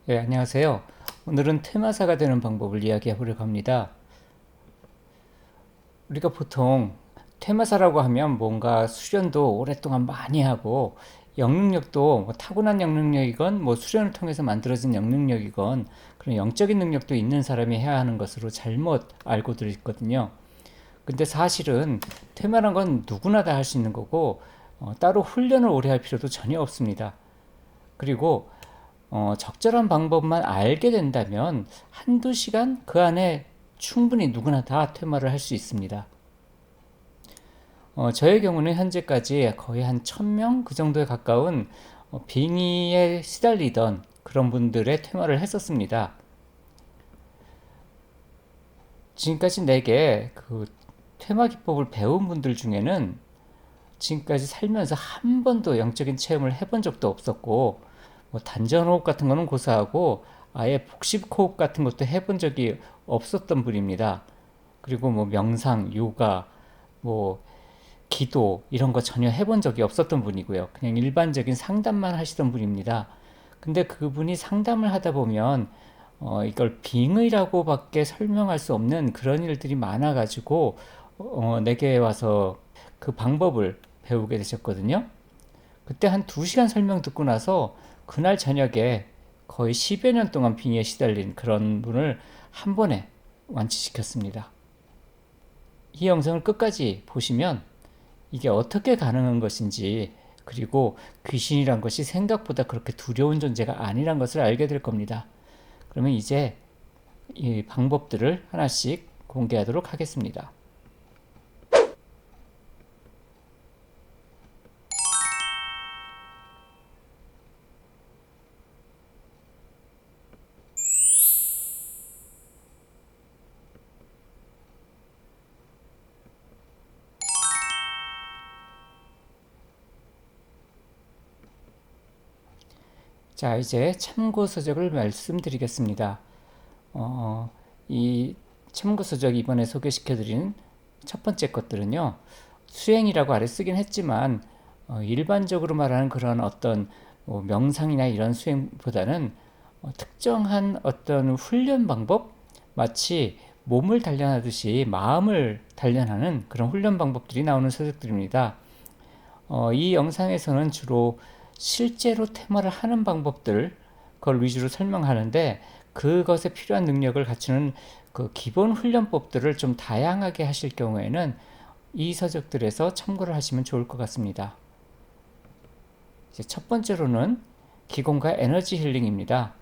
네, 안녕하세요. 오늘은 퇴마사가 되는 방법을 이야기해 보려고 합니다. 우리가 보통 퇴마사라고 하면 뭔가 수련도 오랫동안 많이 하고 영능력도 뭐 타고난 영능력이건 뭐 수련을 통해서 만들어진 영능력이건 그런 영적인 능력도 있는 사람이 해야 하는 것으로 잘못 알고들 있거든요. 근데 사실은 퇴마란 건 누구나 다 할 수 있는 거고 따로 훈련을 오래 할 필요도 전혀 없습니다. 그리고 적절한 방법만 알게 된다면 한두 시간 그 안에 충분히 누구나 다 퇴마를 할 수 있습니다. 저의 경우는 현재까지 거의 한 1000명 그 정도에 가까운 빙의에 시달리던 그런 분들의 퇴마를 했었습니다. 지금까지 내게 그 퇴마 기법을 배운 분들 중에는 지금까지 살면서 한 번도 영적인 체험을 해본 적도 없었고, 뭐 단전호흡 같은 거는 고사하고 아예 복식호흡 같은 것도 해본 적이 없었던 분입니다. 그리고 뭐 명상, 요가, 뭐 기도 이런 거 전혀 해본 적이 없었던 분이고요. 그냥 일반적인 상담만 하시던 분입니다. 근데 그분이 상담을 하다 보면 이걸 빙의라고밖에 설명할 수 없는 그런 일들이 많아가지고 내게 와서 그 방법을 배우게 되셨거든요. 그때 한 2시간 설명 듣고 나서 그날 저녁에 거의 10여 년 동안 빙의에 시달린 그런 분을 한 번에 완치시켰습니다. 이 영상을 끝까지 보시면 이게 어떻게 가능한 것인지, 그리고 귀신이란 것이 생각보다 그렇게 두려운 존재가 아니란 것을 알게 될 겁니다. 그러면 이제 이 방법들을 하나씩 공개하도록 하겠습니다. 자, 이제 참고 서적을 말씀드리겠습니다. 이 참고 서적 이번에 소개시켜드린 첫 번째 것들은요, 수행이라고 아래 쓰긴 했지만, 일반적으로 말하는 그런 어떤 뭐 명상이나 이런 수행보다는 특정한 어떤 훈련 방법, 마치 몸을 단련하듯이 마음을 단련하는 그런 훈련 방법들이 나오는 서적들입니다. 이 영상에서는 주로 실제로 테마를 하는 방법들, 그걸 위주로 설명하는데, 그것에 필요한 능력을 갖추는 그 기본 훈련법들을 좀 다양하게 하실 경우에는 이 서적들에서 참고를 하시면 좋을 것 같습니다. 이제 첫 번째로는 기공과 에너지 힐링입니다.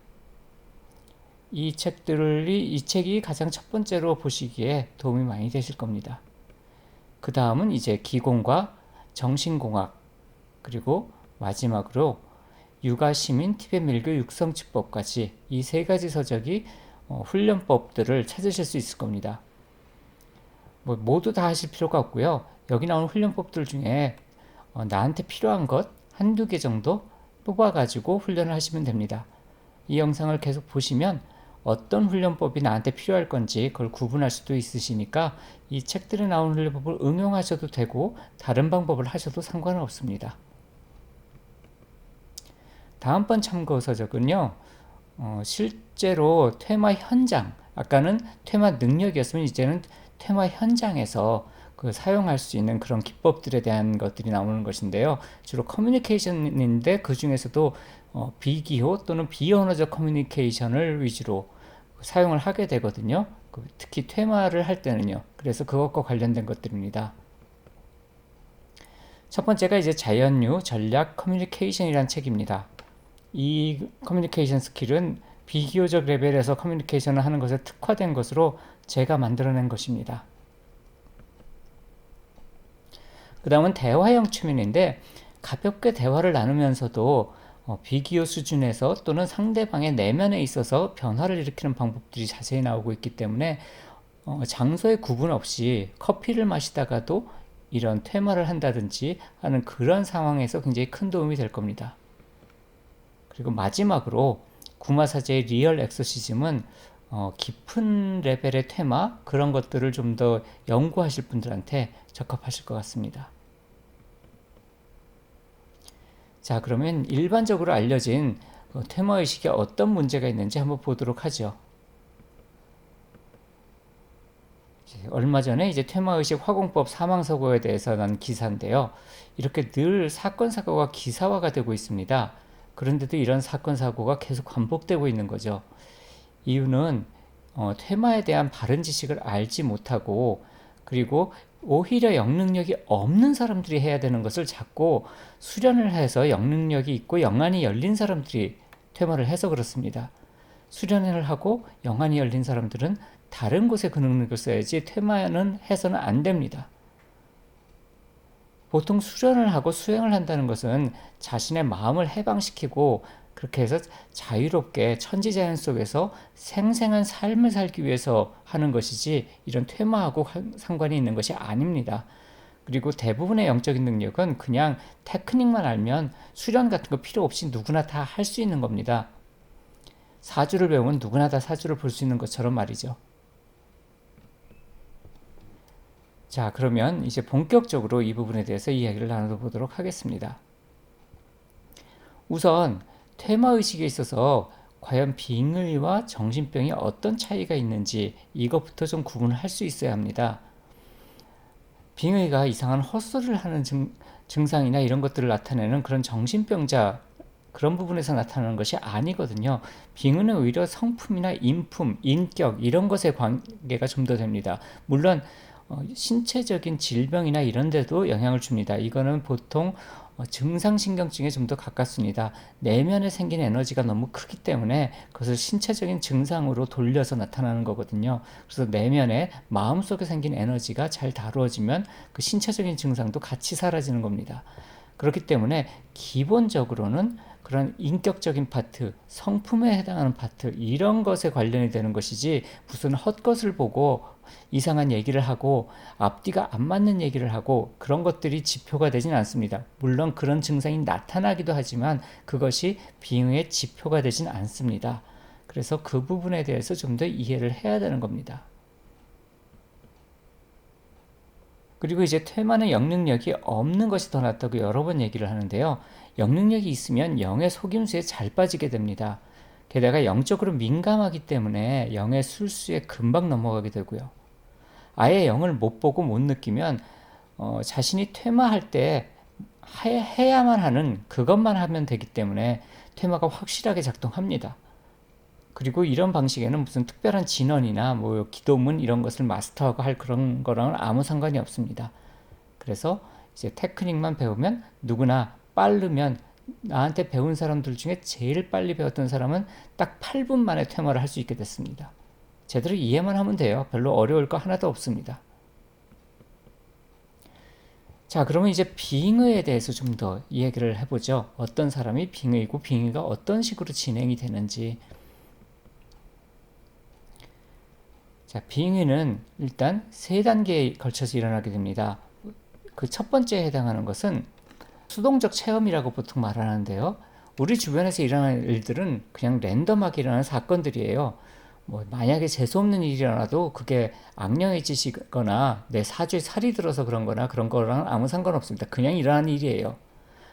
이 책이 가장 첫 번째로 보시기에 도움이 많이 되실 겁니다. 그 다음은 이제 기공과 정신공학, 그리고 마지막으로 육아시민 티벳 밀교 육성치법까지 이 세 가지 서적이 훈련법들을 찾으실 수 있을 겁니다. 뭐 모두 다 하실 필요가 없고요. 여기 나오는 훈련법들 중에 나한테 필요한 것 한두 개 정도 뽑아가지고 훈련을 하시면 됩니다. 이 영상을 계속 보시면 어떤 훈련법이 나한테 필요할 건지 그걸 구분할 수도 있으시니까 이 책들에 나오는 훈련법을 응용하셔도 되고 다른 방법을 하셔도 상관은 없습니다. 다음번 참고 서적은요, 실제로 퇴마 현장, 아까는 퇴마 능력이었으면 이제는 퇴마 현장에서 그 사용할 수 있는 그런 기법들에 대한 것들이 나오는 것인데요. 주로 커뮤니케이션인데 그 중에서도 비기호 또는 비언어적 커뮤니케이션을 위주로 사용을 하게 되거든요. 특히 퇴마를 할 때는요. 그래서 그것과 관련된 것들입니다. 첫 번째가 이제 자연류 전략 커뮤니케이션이라는 책입니다. 이 커뮤니케이션 스킬은 비기호적 레벨에서 커뮤니케이션을 하는 것에 특화된 것으로 제가 만들어낸 것입니다. 그 다음은 대화형 최면인데 가볍게 대화를 나누면서도 비기호 수준에서 또는 상대방의 내면에 있어서 변화를 일으키는 방법들이 자세히 나오고 있기 때문에 장소의 구분 없이 커피를 마시다가도 이런 퇴마를 한다든지 하는 그런 상황에서 굉장히 큰 도움이 될 겁니다. 그리고 마지막으로 구마사제의 리얼 엑소시즘은 깊은 레벨의 테마 그런 것들을 좀 더 연구하실 분들한테 적합하실 것 같습니다. 자, 그러면 일반적으로 알려진 퇴마의식에 어떤 문제가 있는지 한번 보도록 하죠. 얼마 전에 이제 퇴마의식 화공법 사망사고에 대해서 난 기사인데요. 이렇게 늘 사건 사고가 기사화가 되고 있습니다. 그런데도 이런 사건 사고가 계속 반복되고 있는 거죠. 이유는 퇴마에 대한 바른 지식을 알지 못하고, 그리고 오히려 영능력이 없는 사람들이 해야 되는 것을 자꾸 수련을 해서 영능력이 있고 영안이 열린 사람들이 퇴마를 해서 그렇습니다. 수련을 하고 영안이 열린 사람들은 다른 곳에 그 능력을 써야지 퇴마는 해서는 안 됩니다. 보통 수련을 하고 수행을 한다는 것은 자신의 마음을 해방시키고 그렇게 해서 자유롭게 천지자연 속에서 생생한 삶을 살기 위해서 하는 것이지, 이런 퇴마하고 상관이 있는 것이 아닙니다. 그리고 대부분의 영적인 능력은 그냥 테크닉만 알면 수련 같은 거 필요 없이 누구나 다 할 수 있는 겁니다. 사주를 배우면 누구나 다 사주를 볼 수 있는 것처럼 말이죠. 자, 그러면 이제 본격적으로 이 부분에 대해서 이야기를 나눠보도록 하겠습니다. 우선 퇴마의식에 있어서 과연 빙의와 정신병이 어떤 차이가 있는지 이것부터 좀 구분을 할 수 있어야 합니다. 빙의가 이상한 헛소리를 하는 증상이나 이런 것들을 나타내는 그런 정신병자, 그런 부분에서 나타나는 것이 아니거든요. 빙의는 오히려 성품이나 인품, 인격 이런 것에 관계가 좀 더 됩니다. 물론 신체적인 질병이나 이런 데도 영향을 줍니다. 이거는 보통 증상신경증에 좀 더 가깝습니다. 내면에 생긴 에너지가 너무 크기 때문에 그것을 신체적인 증상으로 돌려서 나타나는 거거든요. 그래서 내면에 마음속에 생긴 에너지가 잘 다루어지면 그 신체적인 증상도 같이 사라지는 겁니다. 그렇기 때문에 기본적으로는 그런 인격적인 파트, 성품에 해당하는 파트 이런 것에 관련이 되는 것이지, 무슨 헛것을 보고 이상한 얘기를 하고 앞뒤가 안 맞는 얘기를 하고 그런 것들이 지표가 되진 않습니다. 물론 그런 증상이 나타나기도 하지만 그것이 빙의의 지표가 되진 않습니다. 그래서 그 부분에 대해서 좀 더 이해를 해야 되는 겁니다. 그리고 이제 퇴마는 영능력이 없는 것이 더 낫다고 여러 번 얘기를 하는데요. 영능력이 있으면 영의 속임수에 잘 빠지게 됩니다. 게다가 영적으로 민감하기 때문에 영의 술수에 금방 넘어가게 되고요. 아예 영을 못 보고 못 느끼면 자신이 퇴마할 때 해야만 하는 그것만 하면 되기 때문에 퇴마가 확실하게 작동합니다. 그리고 이런 방식에는 무슨 특별한 진언이나 뭐 기도문 이런 것을 마스터하고 할 그런 거랑은 아무 상관이 없습니다. 그래서 이제 테크닉만 배우면 누구나 빠르면, 나한테 배운 사람들 중에 제일 빨리 배웠던 사람은 딱 8분 만에 퇴마를 할 수 있게 됐습니다. 제대로 이해만 하면 돼요. 별로 어려울 거 하나도 없습니다. 자, 그러면 이제 빙의에 대해서 좀 더 이야기를 해보죠. 어떤 사람이 빙의고 빙의가 어떤 식으로 진행이 되는지. 자, 빙의는 일단 세 단계에 걸쳐서 일어나게 됩니다. 그 첫 번째에 해당하는 것은 수동적 체험이라고 보통 말하는데요. 우리 주변에서 일어나는 일들은 그냥 랜덤하게 일어나는 사건들이에요. 뭐 만약에 재수없는 일이 일어나도 그게 악령의 짓이거나 내 사주에 살이 들어서 그런 거나 그런 거랑 아무 상관없습니다. 그냥 일어나는 일이에요.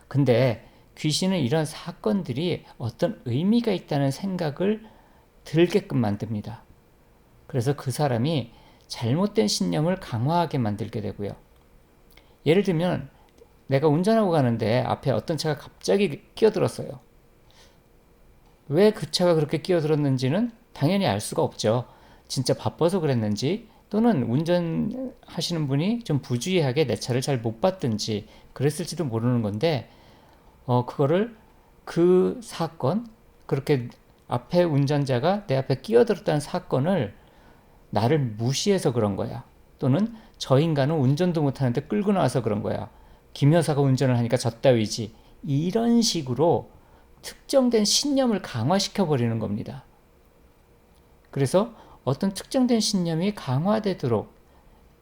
근데 귀신은 이런 사건들이 어떤 의미가 있다는 생각을 들게끔 만듭니다. 그래서 그 사람이 잘못된 신념을 강화하게 만들게 되고요. 예를 들면 내가 운전하고 가는데 앞에 어떤 차가 갑자기 끼어들었어요. 왜 그 차가 그렇게 끼어들었는지는 당연히 알 수가 없죠. 진짜 바빠서 그랬는지, 또는 운전하시는 분이 좀 부주의하게 내 차를 잘 못 봤든지 그랬을지도 모르는 건데, 그거를 그 사건, 그렇게 앞에 운전자가 내 앞에 끼어들었다는 사건을 나를 무시해서 그런 거야. 또는 저 인간은 운전도 못하는데 끌고 나와서 그런 거야. 김 여사가 운전을 하니까 저 따위지. 이런 식으로 특정된 신념을 강화시켜 버리는 겁니다. 그래서 어떤 특정된 신념이 강화되도록,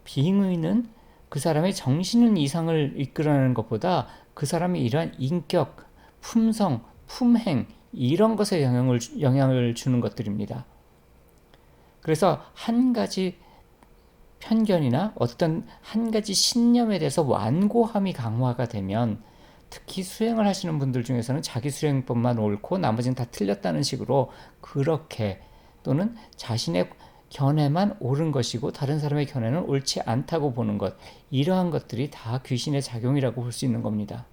빙의는 그 사람의 정신은 이상을 이끌어내는 것보다 그 사람이 이러한 인격, 품성, 품행 이런 것에 영향을 주는 것들입니다. 그래서 한 가지 편견이나 어떤 한 가지 신념에 대해서 완고함이 강화가 되면 특히 수행을 하시는 분들 중에서는 자기 수행법만 옳고 나머지는 다 틀렸다는 식으로 그렇게 또는 자신의 견해만 옳은 것이고 다른 사람의 견해는 옳지 않다고 보는 것, 이러한 것들이 다 귀신의 작용이라고 볼 수 있는 겁니다.